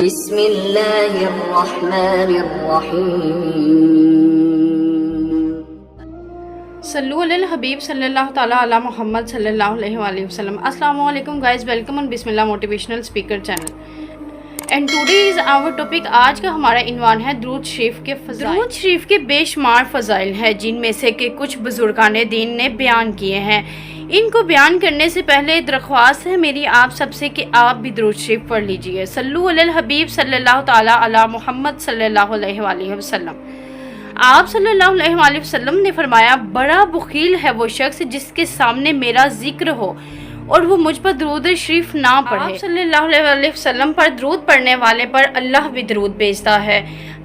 بسم اللہ الرحمن الرحیم صلو علی الحبیب صلی اللہ تعالیٰ علی محمد صلی اللہ علیہ وآلہ وسلم۔ السلام علیکم گائز، ویلکم آن بسم اللہ motivational speaker channel and today is our topic. آج کا ہمارا عنوان ہے درود شریف کے فضائل۔ درود شریف کے بے شمار فضائل ہیں جن میں سے کہ کچھ بزرگان دین نے بیان کیے ہیں۔ ان کو بیان کرنے سے پہلے درخواست ہے میری آپ سب سے کہ آپ بھی درود شریف پڑھ لیجئے۔ صلو علی الحبیب صلی اللہ تعالیٰ علی محمد صلی اللہ علیہ وآلہ وسلم۔ آپ صلی اللہ علیہ وآلہ وسلم نے فرمایا، بڑا بخیل ہے وہ شخص جس کے سامنے میرا ذکر ہو اور وہ مجھ پر درود شریف نہ پڑھے۔ آپ صلی اللہ علیہ وآلہ وسلم پر درود پڑھنے والے پر اللہ بھی درود بھیجتا ہے۔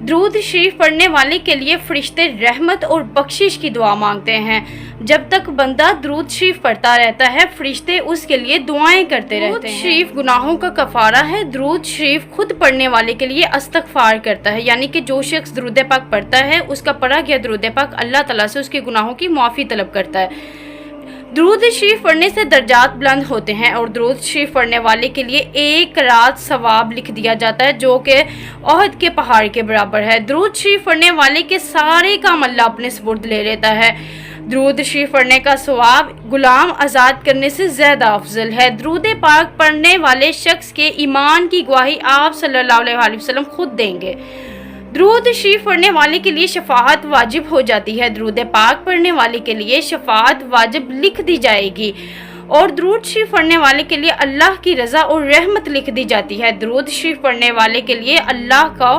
درود شریف پڑھنے والے کے لیے فرشتے رحمت اور بخشش کی دعا مانگتے ہیں۔ جب تک بندہ درود شریف پڑھتا رہتا ہے، فرشتے اس کے لیے دعائیں کرتے رہتے ہیں۔ درود شریف گناہوں کا کفارہ ہے۔ درود شریف خود پڑھنے والے کے لیے استغفار کرتا ہے، یعنی کہ جو شخص درود پاک پڑھتا ہے، اس کا پڑھا گیا درود پاک اللہ تعالیٰ سے اس کے گناہوں کی معافی طلب کرتا ہے۔ درود شریف پڑھنے سے درجات بلند ہوتے ہیں اور درود شریف پڑھنے والے کے لیے ایک رات ثواب لکھ دیا جاتا ہے جو کہ احد کے پہاڑ کے برابر ہے۔ درود شریف پڑھنے والے کے سارے کام اللہ اپنے سپرد لے لیتا ہے۔ درود شریف پڑھنے کا ثواب غلام آزاد کرنے سے زیادہ افضل ہے۔ درود پاک پڑھنے والے شخص کے ایمان کی گواہی آپ صلی اللہ علیہ وآلہ وسلم خود دیں گے۔ درود شریف پڑھنے والے کے لیے شفاعت واجب ہو جاتی ہے۔ درود پاک پڑھنے والے کے لیے شفاعت واجب لکھ دی جائے گی اور درود شریف پڑھنے والے کے لیے اللہ کی رضا اور رحمت لکھ دی جاتی ہے۔ درود شریف پڑھنے والے کے لیے اللہ کا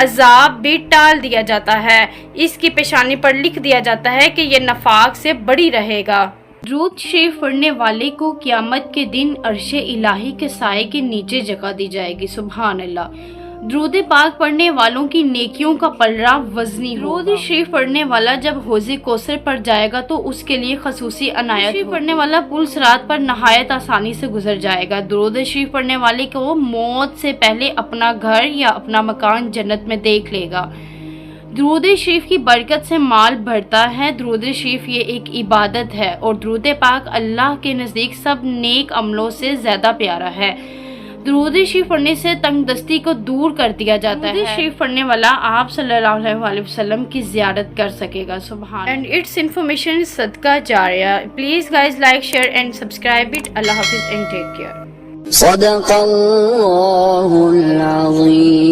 عذاب بھی ٹال دیا جاتا ہے۔ اس کی پیشانی پر لکھ دیا جاتا ہے کہ یہ نفاق سے بڑی رہے گا۔ درود شریف پڑھنے والے کو قیامت کے دن عرش الہی کے سائے کے نیچے جگہ دی جائے گی۔ سبحان اللہ۔ درود پاک پڑھنے والوں کی نیکیوں کا پلڑا وزنی ہوگا۔ درود شریف پڑھنے والا جب حوض کوثر پر جائے گا تو اس کے لیے خصوصی عنایت ہوگی۔ پڑھنے والا پل صراط پر نہایت آسانی سے گزر جائے گا۔ درود شریف پڑھنے والے کو موت سے پہلے اپنا گھر یا اپنا مکان جنت میں دیکھ لے گا۔ درود شریف کی برکت سے مال بڑھتا ہے۔ درود شریف یہ ایک عبادت ہے اور درود پاک اللہ کے نزدیک سب نیک عملوں سے زیادہ پیارا ہے۔ درود شریف پڑھنے سے تنگ دستی کو دور کر دیا جاتا ہے۔ درود شریف پڑھنے والا آپ صلی اللہ علیہ وآلہ وسلم کی زیارت کر سکے گا۔ سبحان اینڈ اٹس انفارمیشن صدقہ جاریہ۔ Please guys like share and subscribe it. اللہ حافظ اینڈ ٹیک کیئر۔ صدق اللہ العظیم۔